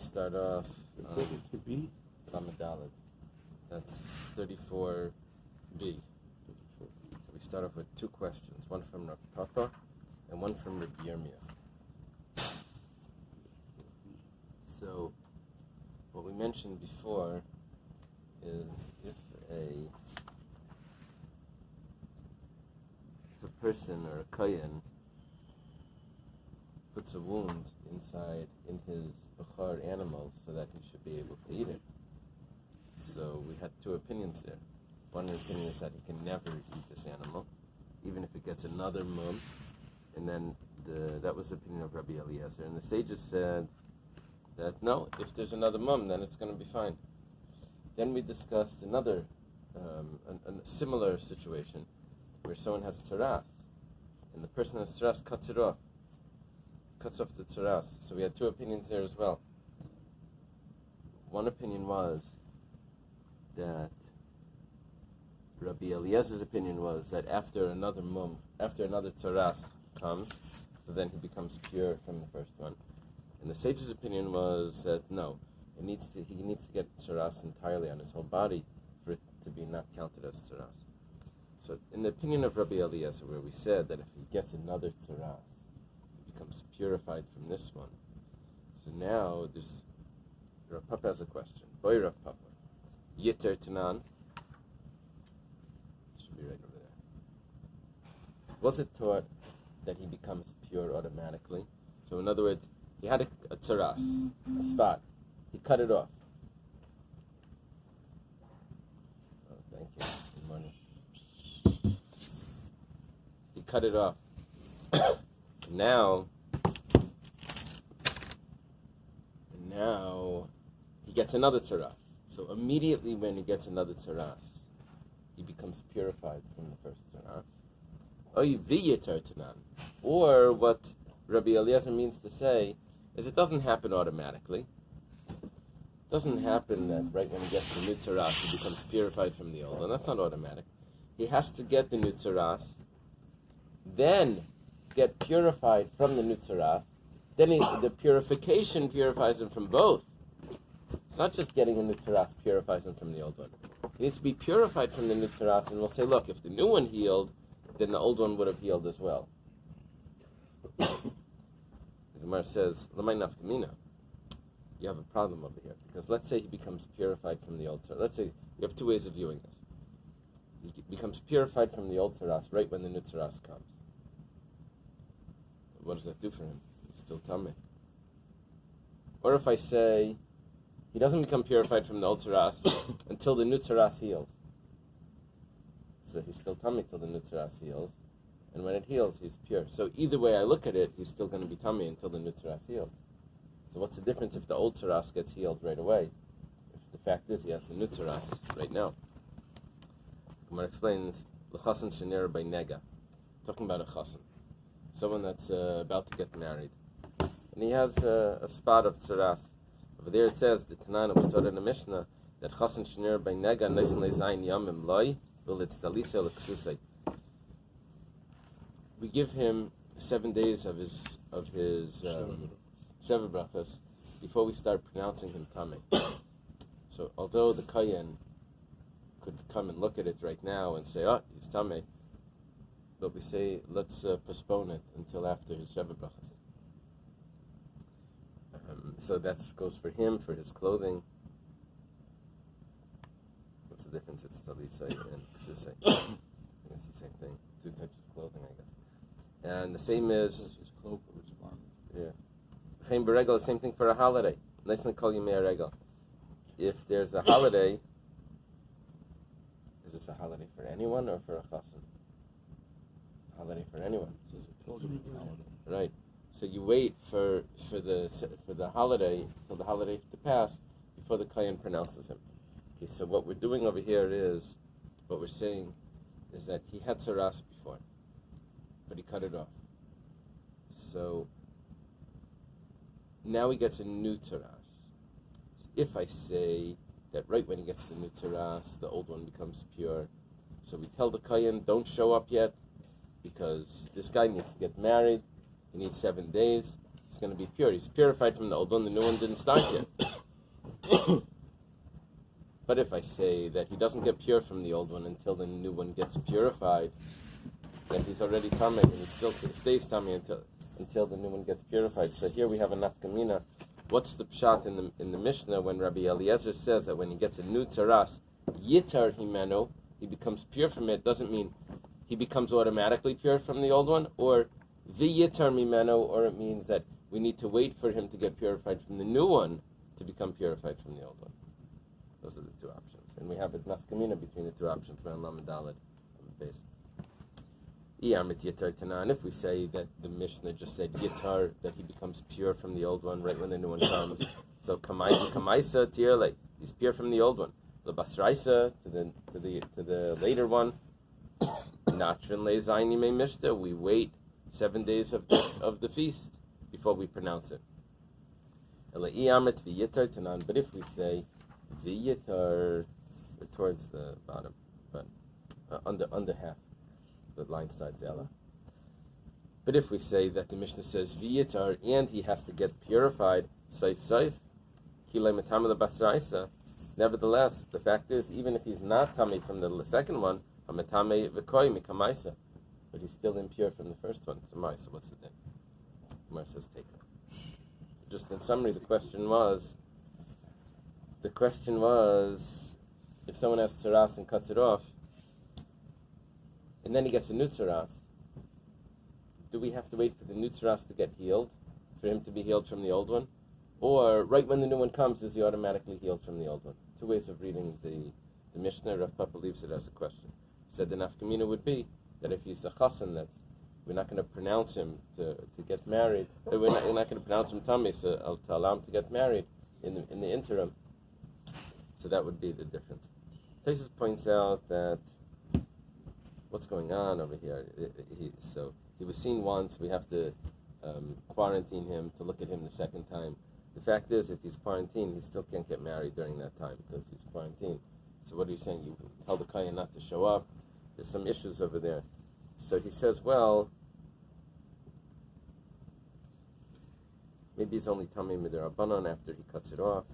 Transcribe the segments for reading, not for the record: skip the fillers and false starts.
start off Lamed Daled. That's 34b. We start off with two questions, one from Rav Papa and one from Rabbi Yomi. So, what we mentioned before is if a person or a kohen puts a wound inside in his Bechor animal so that he should be able to eat it. So we had two opinions there. One opinion is that he can never eat this animal, even if it gets another mum. And then that was the opinion of Rabbi Eliezer. And the sages said that no, if there's another mum, then it's going to be fine. Then we discussed another, a similar situation where someone has tzaras, and the person has tzaras cuts off the tzaras. So we had two opinions there as well. One opinion was that Rabbi Eliezer's opinion was that after another tzaras comes, so then he becomes pure from the first one. And the sage's opinion was that no, he needs to get tzaras entirely on his whole body for it to be not counted as tzaras. So in the opinion of Rabbi Eliezer, where we said that if he gets another tzaras, he becomes purified from this one. So now Rav Papa has a question. Boy Rav Papa, Yitter Tanan, should be right over there. Was it taught that he becomes pure automatically? So in other words, he had a tzaras, a spot. He cut it off. Oh, thank you. Good morning. He cut it off. Now he gets another tzaras. So immediately when he gets another tzaras, he becomes purified from the first tzaras. Or what Rabbi Eliezer means to say is it doesn't happen automatically. It doesn't happen that right when he gets the new tzaras, he becomes purified from the old one. That's not automatic. He has to get the new tzaras, then get purified from the new tzaras. Then the purification purifies him from both. It's not just getting a new tzaras purifies him from the old one. He needs to be purified from the new tzaras, and we'll say, look, if the new one healed, then the old one would have healed as well. The Gemara says, "L'may nafkamina." You have a problem over here, because let's say he becomes purified from the old tzaras. Let's say we have two ways of viewing this. He becomes purified from the old tzaras right when the new tzaras comes. What does that do for him? He's still tummy. Or if I say he doesn't become purified from the old tzaras until the new tzaras heals. So he's still tummy till the new tzaras heals, and when it heals, he's pure. So either way I look at it, he's still going to be tummy until the new tzaras heals. So what's the difference if the old tzaras gets healed right away? If the fact is he has the new tzaras right now. Gemara explains l'chasen shenera by nega, talking about a chasen, someone that's about to get married, and he has a spot of tzaras. Over there it says the Tanana was taught in the Mishnah that chasen shenera by nega neisen lezayin yamim loy v'litz dalisa l'ksusay. We give him 7 days of his Sheva brachas before we start pronouncing him tamei. So although the kohen could come and look at it right now and say, oh, he's tamei, but we say, let's postpone it until after his Sheva brachas. So that goes for him, for his clothing. What's the difference? It's talisay and ksusay. It's the same thing. Two types of clothing, I guess. And the same is his cloak or his garment. Yeah. Chaim beregel, the same thing for a holiday. Nicely call you regel. If there's a holiday, is this a holiday for anyone or for a chasen? A holiday for anyone. Right. So you wait for the holiday till the holiday to pass before the kohen pronounces him. Okay, so what we're doing over here is, what we're saying is that he had tzaras before, but he cut it off. So now he gets a new tzaras. If I say that right when he gets the new tzaras, the old one becomes pure, so we tell the kohen, don't show up yet, because this guy needs to get married. He needs 7 days. It's going to be pure. He's purified from the old one. The new one didn't start yet. But if I say that he doesn't get pure from the old one until the new one gets purified, then he's already tummy, and he still stays tummy until the new one gets purified. So here we have a nafkamina. What's the pshat in the Mishnah when Rabbi Eliezer says that when he gets a new tzaras, yitar himeno, he becomes pure from it? Doesn't mean he becomes automatically pure from the old one, or v'yitar mimeno, or it means that we need to wait for him to get purified from the new one to become purified from the old one. Those are the two options. And we have a nafkamina between the two options, for Lam and Dalet and Bais. And if we say that the Mishnah just said yitar, that he becomes pure from the old one right when the new one comes, so kamaisa tirle, he's pure from the old one. The basraisa to the later one, natrin le zaini me mishta, we wait 7 days of the feast before we pronounce it. But if we say v'yitar, towards the bottom, but under half. The line starts Ella. But if we say that the Mishnah says v'yitar and he has to get purified, saif, kilei matama the basraisa, nevertheless, the fact is, even if he's not tummy from the second one, hamatame v'koi mikamaisa, but he's still impure from the first one. So what's the din? Gemara says take it. Just in summary, the question was, if someone has tzaras and cuts it off, and then he gets a new tzaras, do we have to wait for the new tzaras to get healed, for him to be healed from the old one? Or right when the new one comes, is he automatically healed from the old one? Two ways of reading the Mishnah. Rav Papa leaves it as a question. He said the nafkamina would be that if he's a chassan, that we're not going to pronounce him to get married, that we're not going to pronounce him tummy, so to allow him to get married in the interim. So that would be the difference. Taisus points out that what's going on over here? He was seen once. We have to quarantine him to look at him the second time. The fact is, if he's quarantined, he still can't get married during that time because he's quarantined. So what are you saying? You tell the kohen not to show up? There's some issues over there. So he says, well, maybe he's only tummy midirabanan after he cuts it off.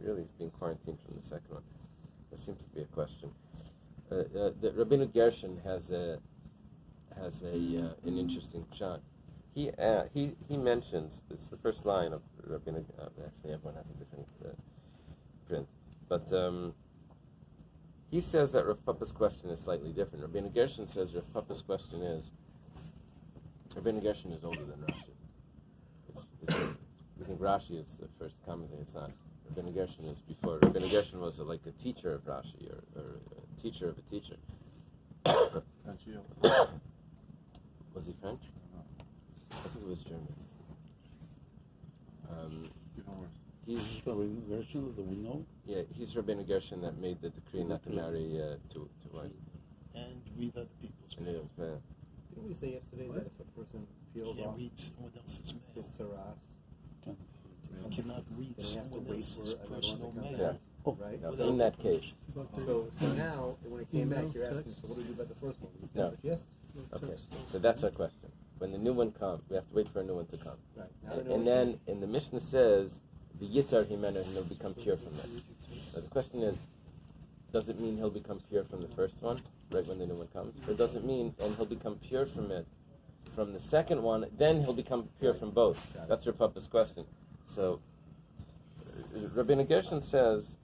Really, he's being quarantined from the second one. There seems to be a question. The Rabbeinu Gershon has an interesting pshat. He mentions, it's the first line of Rabbeinu. Actually, everyone has a different print, but he says that Rav Papa's question is slightly different. Rabbeinu Gershon says Rav Papa's question is, Rabbeinu Gershon is older than Rashi. We think Rashi is the first commentator. It's not. Rabbeinu Gershon is before. Rabbeinu Gershon was like a teacher of Rashi, or a teacher of a teacher. Was he French? I think it was German. He's Rabbeinu Gershon that we know. Yeah, he's Rabbeinu Gershon that made the decree not to marry two wives. And read other people's mail. Didn't we say yesterday that if a person peels off his tzaras, he cannot read someone else's personal mail? Yeah. Right? In that case. So now, when it came back, you're asking, so what do we do about the first one? No. Yes? Okay, so that's our question. When the new one comes, we have to wait for a new one to come. Right. And then, in the Mishnah says, the yitar himenu, and he'll become pure from that. So the question is, does it mean he'll become pure from the first one, right when the new one comes? Or does it mean, and he'll become pure from it, from the second one, then he'll become pure from both? That's Rav Papa's question. So, Rabbeinu Gershon says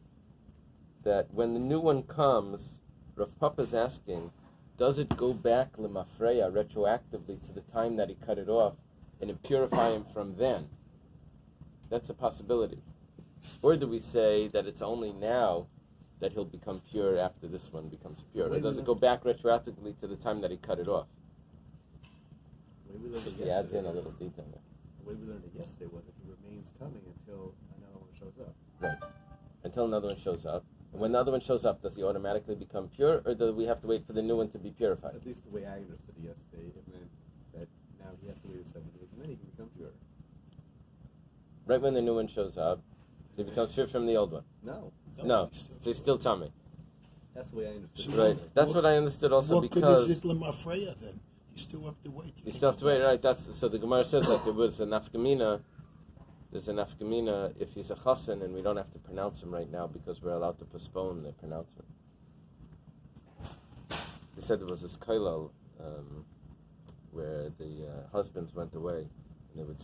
that when the new one comes, Rav Papa's asking, does it go back lemafreya, retroactively to the time that he cut it off, and purify him from then? That's a possibility. Or do we say that it's only now that he'll become pure after this one becomes pure? Or does it go back retroactively to the time that he cut it off? He adds in a little detail there. The way we learned it yesterday was that he remains tummy until another one shows up. Right. Until another one shows up. And when the other one shows up, does he automatically become pure, or do we have to wait for the new one to be purified? At least the way I understood it yesterday, it meant that now he has to wait 7 days, and then he can become pure. Right when the new one shows up, he becomes pure from the old one. No. So he's still tummy. That's the way I understood it. Right. That's what I understood also, what because... What good is it lemafreya then? You still have to wait. You still have to wait, right? So the Gemara says like it was a nafkamina. There's a nafkamina if he's a chassan, and we don't have to pronounce him right now because we're allowed to postpone the pronouncement. They said there was this koilel where the husbands went away, and they would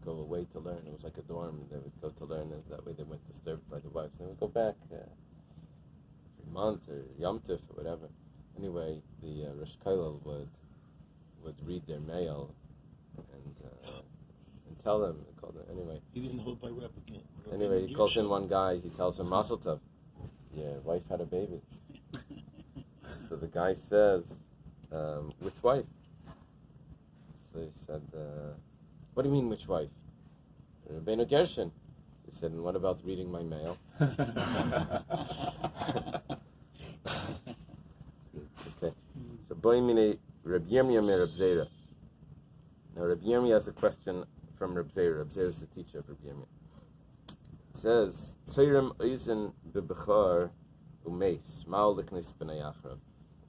go away to learn. It was like a dorm, and they would go to learn, and that way they weren't disturbed by the wives. They would go back every month or Yom Tif or whatever. Anyway, the Rosh Koilel would read their mail and tell them. Anyway, he didn't hold by Reb again. Anyway, he calls in one guy. He tells him, "Mazel tov, your wife had a baby." So the guy says, "Which wife?" So he said, "What do you mean, which wife?" Rabbeinu Gershon. He said, "And what about reading my mail?" Okay. So Boimine Rabbi Yomi Reb Zera. Now Rabbi Yomi has a question from Reb Zera. Reb Zera is the teacher of Rabbi Yomi. It says, "Tzayrim oizen bebechar umeis ma'al leknis b'nei achrav."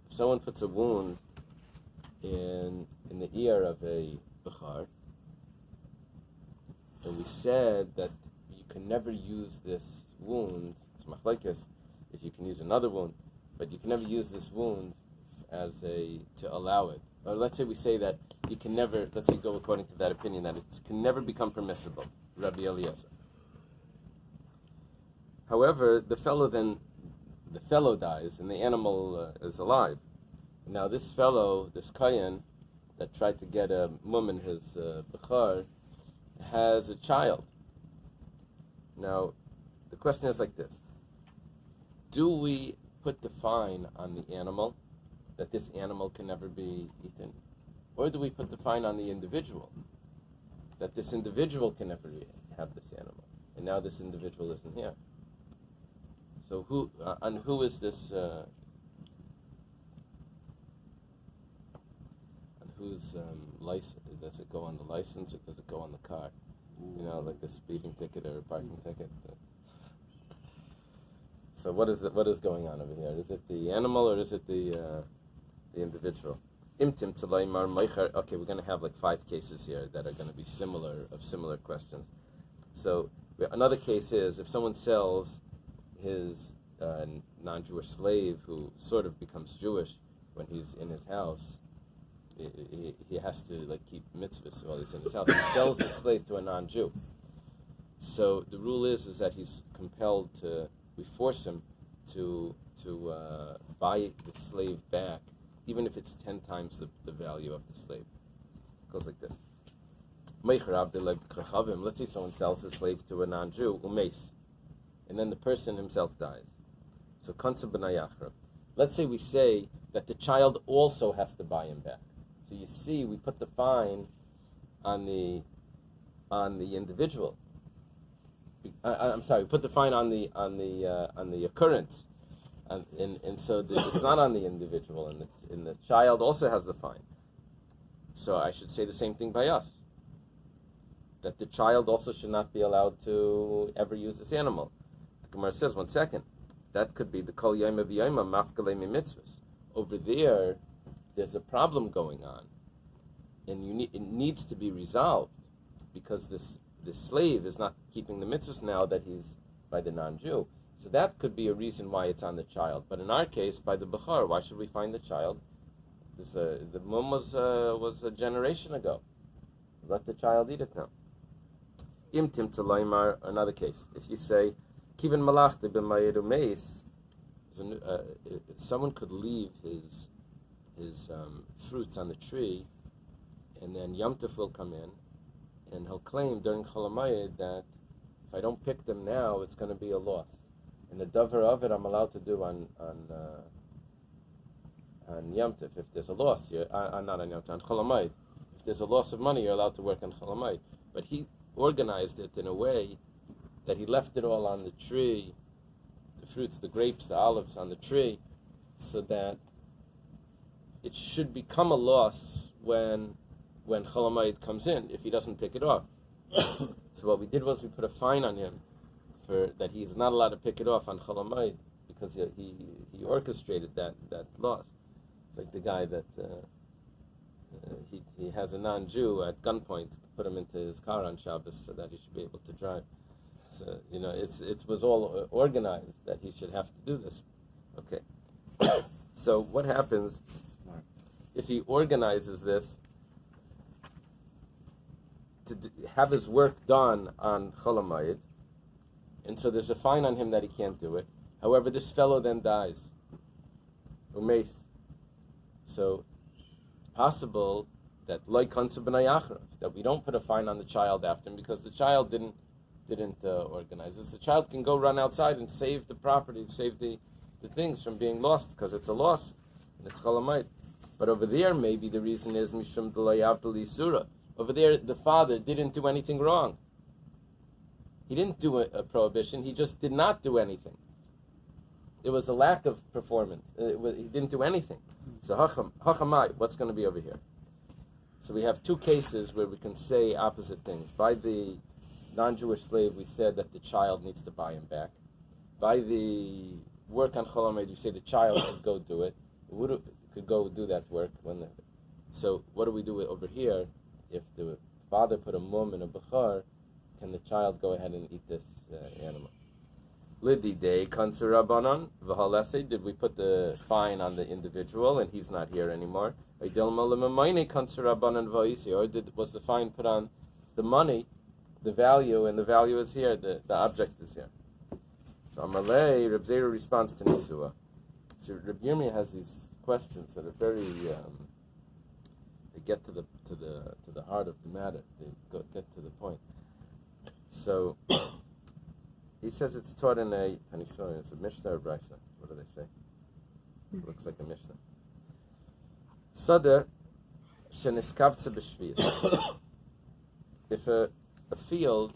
If someone puts a wound in the ear of a bechar, and we said that you can never use this wound. It's machlekes if you can use another wound, but you can never use this wound to allow it. Or let's say we say that you can never, let's say go according to that opinion, that it can never become permissible, Rabbi Eliezer. However, the fellow dies and the animal is alive. Now this fellow, this Kayan, that tried to get a woman, his Bechar, has a child. Now, the question is like this. Do we put the fine on the animal, that this animal can never be eaten? Or do we put the fine on the individual, that this individual can never have this animal? And now this individual isn't here. So who is this, on whose license, does it go on the license or does it go on the car? You know, like a speeding ticket or a parking ticket? So what is going on over here? Is it the animal or is it the individual? Imtim talaymar meichar. Okay, we're going to have like 5 cases here that are going to be similar questions. So another case is if someone sells his non-Jewish slave who sort of becomes Jewish when he's in his house, he has to like keep mitzvahs while he's in his house. He sells the slave to a non-Jew. So the rule is that he's compelled to. We force him to buy the slave back, even if it's 10 times the value of the slave. It goes like this. Let's say someone sells a slave to a non-Jew, umeis, and then the person himself dies. So let's say we say that the child also has to buy him back. So you see, we put the fine on the individual. I'm sorry, we put the fine on the occurrence, and so it's not on the individual, and the child also has the fine. So I should say the same thing by us, that the child also should not be allowed to ever use this animal. The Gemara says, one second, that could be the kol yoma v'yoma mafkalei mitzvahs. Over there's a problem going on, and it needs to be resolved, because this slave is not keeping the mitzvahs now that he's by the non-Jew. So that could be a reason why it's on the child. But in our case, by the Bechar, why should we find the child? The mum was a generation ago. Let the child eat it now. Imtim Talaymar, another case. If you say, Kivin Malachte b'mayedu meis, someone could leave his fruits on the tree, and then Yom Tov will come in, and he'll claim during Chol HaMoed that if I don't pick them now, it's going to be a loss. And the davar of it I'm allowed to do on Yom Tov. If there's a loss, not on Yom Tov, on Chol HaMoed. If there's a loss of money, you're allowed to work on Chol HaMoed. But he organized it in a way that he left it all on the tree, the fruits, the grapes, the olives on the tree, so that it should become a loss when Chol HaMoed comes in, if he doesn't pick it off. So what we did was we put a fine on him for that he's not allowed to pick it off on Chol HaMoed, because he orchestrated that loss. It's like the guy that he has a non-Jew at gunpoint, put him into his car on Shabbos so that he should be able to drive. So, it was all organized that he should have to do this. Okay. So what happens if he organizes this to have his work done on Chol HaMoed, and so there's a fine on him that he can't do it. However, this fellow then dies. Umeis. So, possible that that we don't put a fine on the child after him because the child didn't organize this. The child can go run outside and save the property, save the things from being lost because it's a loss and it's Chol HaMoed. But over there, maybe the reason is mishum d'lo surah. Over there, the father didn't do anything wrong. He didn't do a prohibition. He just did not do anything. It was a lack of performance. He didn't do anything. So hachamai, what's going to be over here? So we have two cases where we can say opposite things. By the non-Jewish slave, we said that the child needs to buy him back. By the work on Chol HaMoed, we say the child could go do it. Could go do that work. So what do we do over here? If the father put a mum in a bechor, can the child go ahead and eat this animal? Lididei kanser rabbanon v'halese. Did we put the fine on the individual and he's not here anymore? Or was the fine put on the money, the value, and the value is here, the object is here? So Amalei, Reb Zera responds to Nisua. So Reb Yomi has these questions that are very they get to the heart of the matter. They get to the point. So he says it's taught in a Tanisori. It's a Mishnah or Brisa. What do they say? It looks like a Mishnah. Sada sheniskavtza b'shviyas. If a field,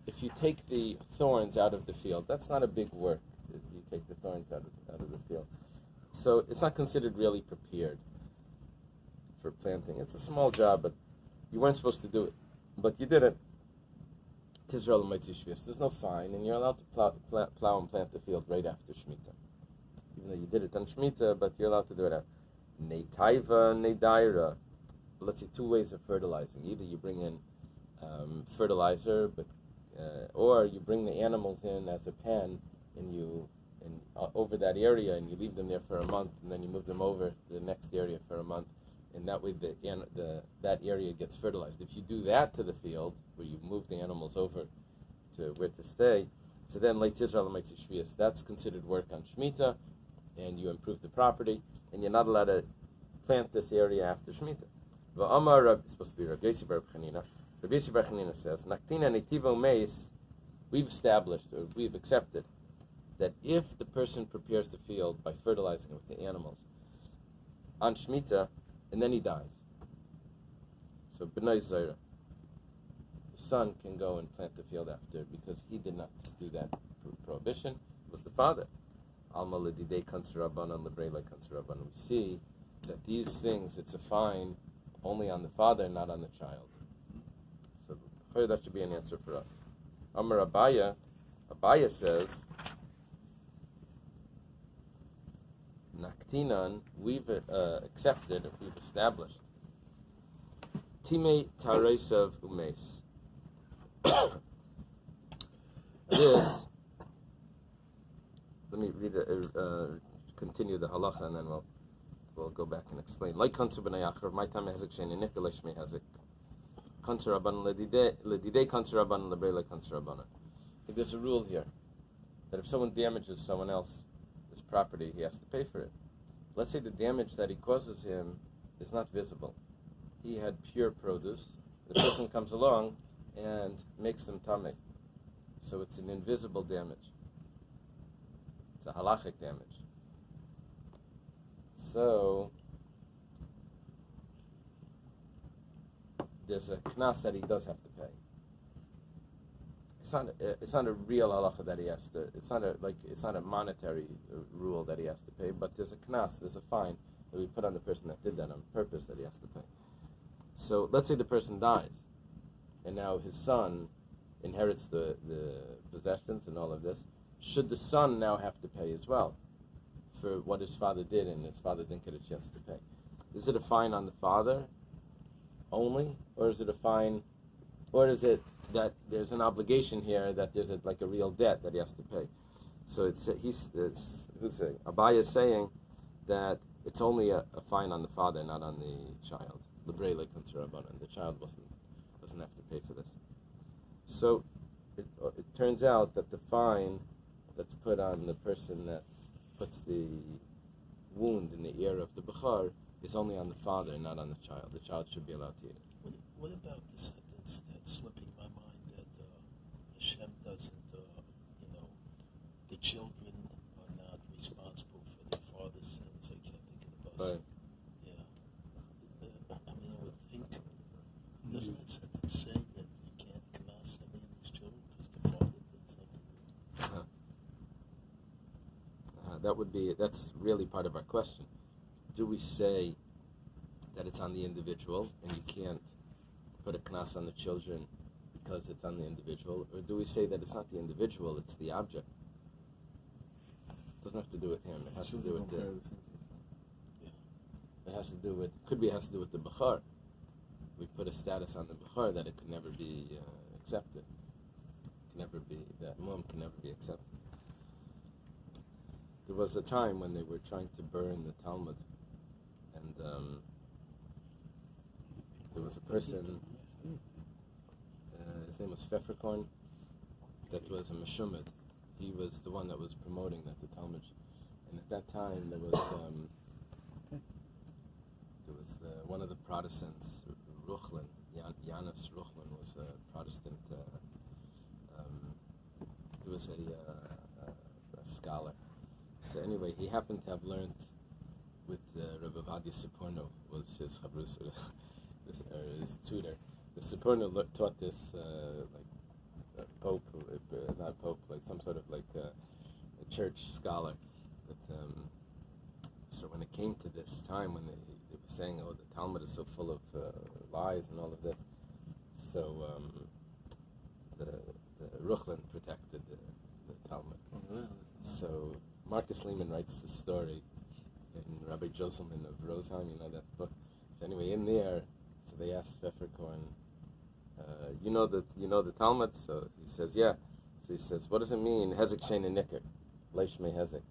if you take the thorns out of the field, that's not a big work. If you take the thorns out of the field, so it's not considered really prepared for planting. It's a small job, but you weren't supposed to do it, but you did it. There's no fine, and you're allowed to plow and plant the field right after Shemitah. Even though you did it on Shemitah, but you're allowed to do it after. Neitaiva, nedaira. Let's say two ways of fertilizing. Either you bring in fertilizer, or you bring the animals in as a pen, and over that area, and you leave them there for a month, and then you move them over to the next area for a month, and that way that area gets fertilized. If you do that to the field, where you move the animals over to where to stay, so then Leit Israel Mitzvah Shvius, that's considered work on Shemitah, and you improve the property, and you're not allowed to plant this area after Shemitah. V'amar it's supposed to be Rabbi Yossi Bar Chanina. Rabbi Yossi Bar Chanina says, Naktina Netivo Meis, we've established, or we've accepted, that if the person prepares the field by fertilizing it with the animals on Shemitah, and then he dies. So B'nai Zaira, the son can go and plant the field after because he did not do that prohibition. It was the father. Alma Lididei Kanser Rabbanan Lebrei Kanser Rabbanan. We see that these things, it's a fine only on the father, not on the child. So that should be an answer for us. Amar Abaya says, Naktinan, we've accepted, we've established. Time Taresav Umes. This, let me read continue the halacha, and then we'll go back and explain. Like Kanser B'nai Achrav, my time Hezek Sheni Nikol Shmei Hezek. Kanser Rabbanan Ledidei Kanser Rabbanan Lebrei Kanser Rabbanan. There's a rule here that if someone damages someone else's property, he has to pay for it. Let's say the damage that he causes him is not visible. He had pure produce. The person comes along and makes them tameh. So it's an invisible damage. It's a halachic damage. So there's a knas that he does have to pay. It's not a real halacha that he has to. It's not a monetary rule that he has to pay. But there's a knas, there's a fine that we put on the person that did that on purpose that he has to pay. So let's say the person dies, and now his son inherits the possessions and all of this. Should the son now have to pay as well for what his father did, and his father didn't get a chance to pay? is it a fine on the father only, or is it a fine, or is it that there's an obligation here that there's like a real debt that he has to pay? So Abai is saying that it's only a fine on the father, not on the child. The child doesn't have to pay for this. So it turns out that the fine that's put on the person that puts the wound in the ear of the Bechor is only on the father, not on the child. The child should be allowed to eat it. What about the sentence that's slipping my mind that Hashem doesn't, the children are not responsible for their father's sins? I can't think of the bus. Right. Yeah. I mean, I would think, doesn't that sentence say that you can't knas any of these children because the father did something? That's really part of our question. Do we say that it's on the individual and you can't put a knas on the children because it's on the individual, or do we say that it's not the individual, it's the object? It doesn't have to do with him. It has to do with it has to do with the Bechor. We put a status on the Bechor that it could never be accepted. That mum can never be accepted. There was a time when they were trying to burn the Talmud, and there was a person, his name was Pfefferkorn, that was a Meshumad. He was the one that was promoting that the Talmud. And at that time, there was one of the Protestants, Ruchlin, Janus Ruchlin was a Protestant. He was a scholar. So anyway, he happened to have learned with Rabbi Vadia Sipurno, was his chavrus, his tutor. The Sipurno taught this Pope, not Pope, like some sort of a church scholar. But, so when it came to this time when they were saying, oh, the Talmud is so full of lies and all of this, so the Ruchlin protected the Talmud. So Marcus Lehman writes the story in Rabbi Joselman of Rosheim, that book. So anyway, in there, so they asked Pfefferkorn, you know the Talmud? So he says, yeah. So he says, what does it mean, Hezek Shein and Nicker, Leishmei Hezek?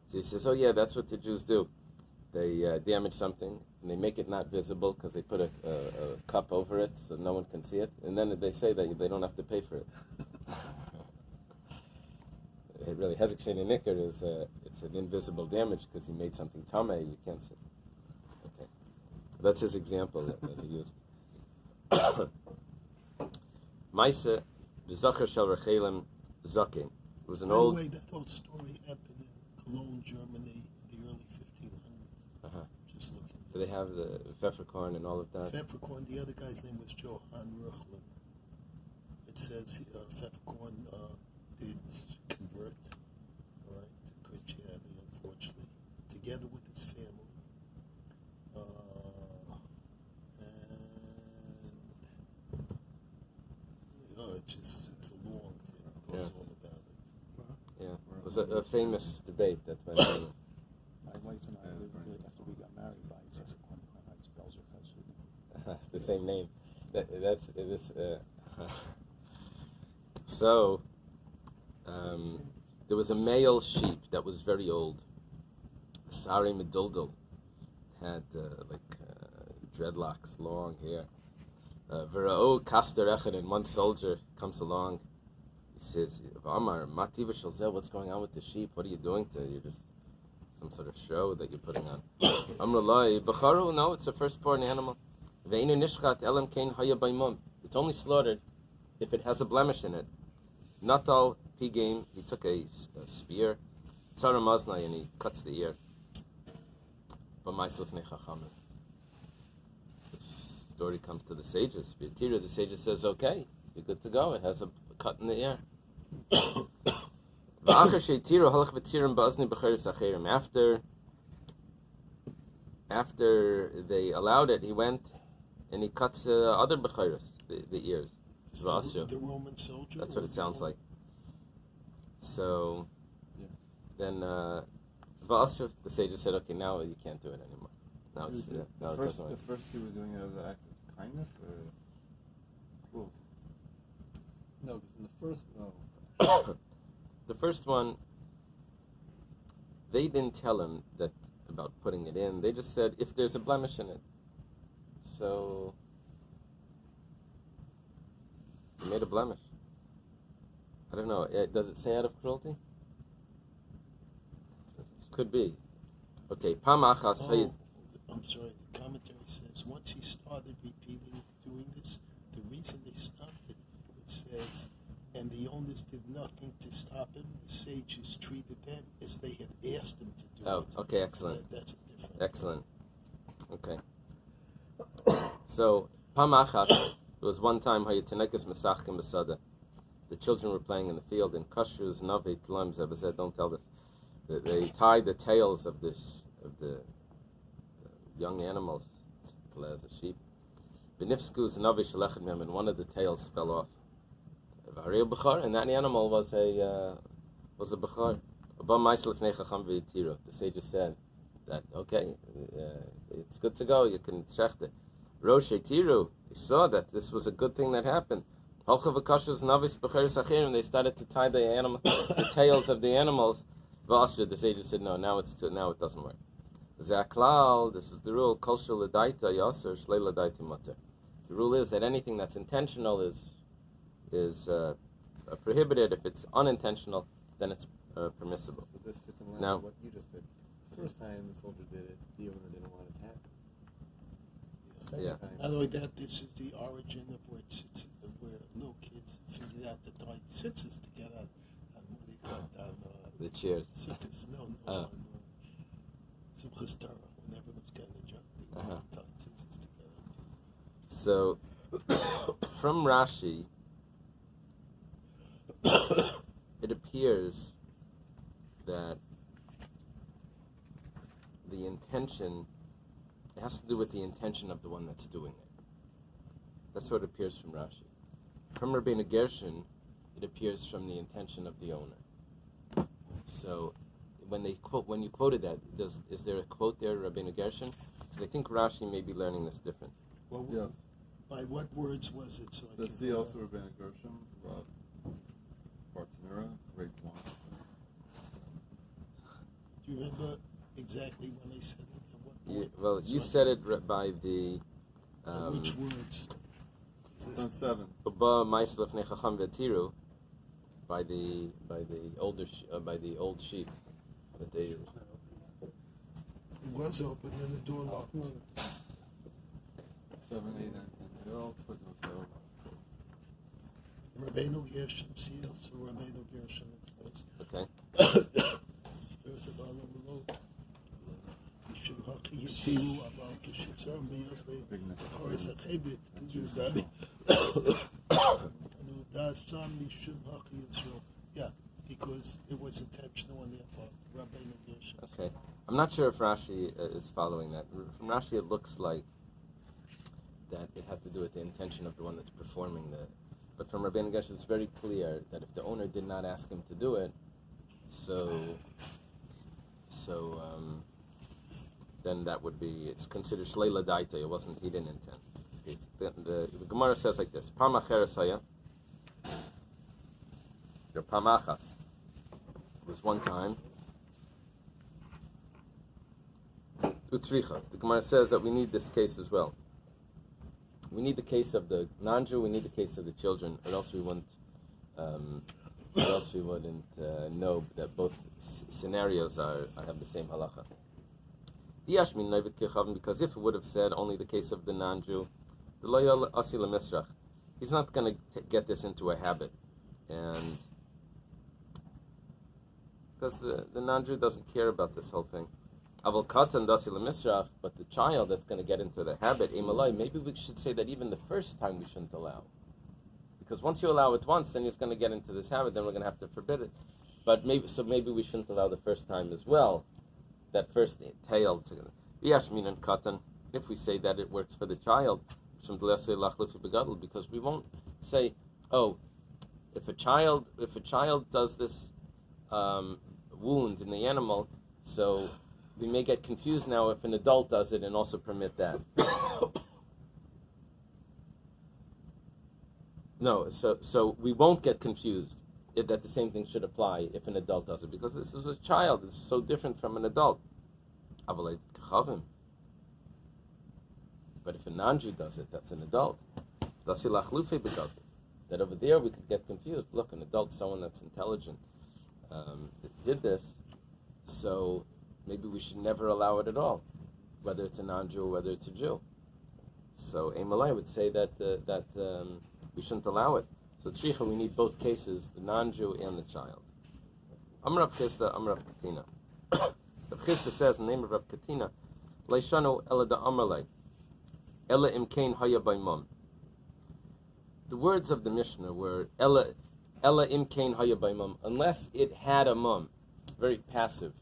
So he says, oh yeah, that's what the Jews do. They damage something, and they make it not visible because they put a cup over it so no one can see it, and then they say that they don't have to pay for it. It really, Hezek Shein and Nicker is it's an invisible damage because he made something tameh, you can't see. Okay, that's his example that he used. Maisa b'zacher shel Rechelim zaken. It was an old. By the way, that whole story happened in Cologne, Germany, in the early 1500s. Just looking. Do they have the Pfefferkorn and all of that? Pfefferkorn. The other guy's name was Johann Ruchlin. It says Pfefferkorn did convert, to Christianity, unfortunately, together with his family. It's a long thing. It goes all about it. Yeah, it was a famous debate that went on. My wife and I lived after we got married by Pfefferkorn. How spells her The same name. So, there was a male sheep that was very old. Sari Meduldul had dreadlocks, long hair. Vera'o Kaster Echad, and one soldier comes along. He says, Amar, Mativa Shalzeh, what's going on with the sheep? What are you doing to it? You're just some sort of show that you're putting on. Amrullah, Becharu, no, it's a firstborn animal. Ve'inu Nishchat Elam Kain Haya Baimum. It's only slaughtered if it has a blemish in it. Natal Pigame, he took a spear, Tzara Maznai, and he cuts the ear. But Maislifnei Chachamim. The story comes to the sages. The sages says, okay, you're good to go. It has a cut in the ear. After they allowed it, he went and he cuts other bechoros, the ears. The Roman soldier? That's what it sounds like. So, then the sages said, okay, now you can't do it anymore. Now it's The now it first doesn't work. he was doing it as an act of kindness or cruelty? No, because in the first, no. The first one, they didn't tell him that about putting it in. They just said if there's a blemish in it. So he made a blemish. I don't know. Does it say out of cruelty? Could be. Okay. Pamachas. I'm sorry. The commentary says once he started repeating doing this, the reason they stopped it, it says, and the owners did nothing to stop him. The sages treated them as they had asked him to do it. Oh, okay, excellent. So that's a different. Excellent. Okay. So Pamachas. There was one time Hayatinekis Mesachkim Besada. The children were playing in the field, and Kashruz Navi Tlaim Zeba said, "Don't tell this." They tied the tails of the young animals, as a sheep. Benifskus Navi Shalechim Mem, and one of the tails fell off. And that animal was a bechor. The sages said that it's good to go. You can check it. Rosh Tiru, he saw that this was a good thing that happened. And they started to tie the tails of the animals. The sages said, no, now it doesn't work. This is the rule. The rule is that anything that's intentional is prohibited. If it's unintentional, then it's permissible. So this fits in line Now- with what you just said. The first time the soldier did it, the owner didn't want it to happen. The second Yeah. time, Not only that, this is the origin of where little kids figured out to tie scissors to get on what do you call it, on The cheers. Simchas, Oh. Simchas Torah, when everyone's getting a job, they Uh-huh. tie scissors together. So, from Rashi, it appears that the intention, it has to do with the intention of the one that's doing it. That's what appears from Rashi. From Rabbeinu Gershon, it appears from the intention of the owner. So, when you quoted that, is there a quote there, Rabbeinu Gershon? Because I think Rashi may be learning this different. Well, Yes. by what words was it? So I The can see also remember? Rabbeinu Gershom, Bartanura, grade 1. Do you remember exactly when they said it? At what You, point? well, you So I said can- it by the which words? 'Cause From this- 7. Uba Ma'aseh Lefnei Chacham V'Tiru, by the by the old sheep. But they, It was open and the door locked. 7, 8, 9, 10. They're all footnotes there. Rabbeinu Gershom seals, so Rabbeinu Gershom it says. okay. There's a bottom below. Yishim Haki Yitiru Aval Kishitzar Miyasle Choris HaChebit Yudani Das Sam Yishim Haki Yisrael. Yeah, because it was intentional on their part. Rabbeinu Gershom. Okay. I'm not sure if Rashi is following that. From Rashi, it looks like that it had to do with the intention of the one that's performing the. But from Rabbeinu Gershon, it's very clear that if the owner did not ask him to do it, then that would be, it's considered shleila daita. It wasn't, he didn't intend. The Gemara says like this: Pamacheres haya. Your pamachas. It was one time. Utricha. The Gemara says that we need this case as well. We need the case of the non-Jew. We need the case of the children, or else we wouldn't. Know that both scenarios have the same halacha. Because if it would have said only the case of the non-Jew, he's not going to get this into a habit, and because the non-Jew doesn't care about this whole thing. But the child that's going to get into the habit, maybe we should say that even the first time we shouldn't allow. Because once you allow it once, then he's going to get into this habit, then we're going to have to forbid it. But maybe we shouldn't allow the first time as well. That first tail. Yashmin and katan. If we say that it works for the child, because we won't say, oh, if a child does this wound in the animal, so we may get confused now if an adult does it and also permit that. No, so we won't get confused that the same thing should apply if an adult does it, because this is a child. It's so different from an adult. But if a non-Jew does it, that's an adult. That over there we could get confused. Look, an adult, someone that's intelligent, did this, so maybe we should never allow it at all, whether it's a non-Jew or whether it's a Jew. So Eily would say that we shouldn't allow it. So tzricha, we need both cases, the non-Jew and the child. Amar Rav Chisda, Amar Rav Katina. Rav Chisda says in the name of Rav Katina, Leishanu ela da Amarle, ela imkein haya baimum. The words of the Mishnah were ela imkein haya baimum, unless it had a mum, very passive,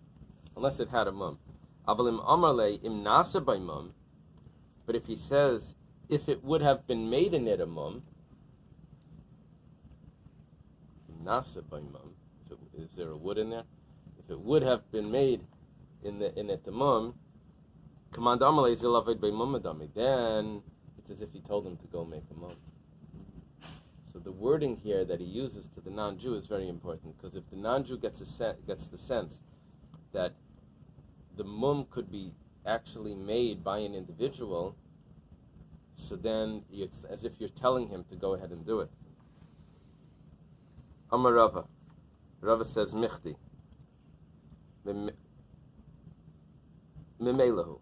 unless it had a mum. Avalim Amarle im nasa baimum, but if he says, if it would have been made in it a mum, nasa baimum, is there a wood in there? If it would have been made in it the mum, command Amalei zilaved baimumadami, then it's as if he told him to go make a mum. So the wording here that he uses to the non-Jew is very important, because if the non-Jew gets the sense that the mum could be actually made by an individual, so then it's as if you're telling him to go ahead and do it. Amar Rava. Rava says, Michti. Mimelahu.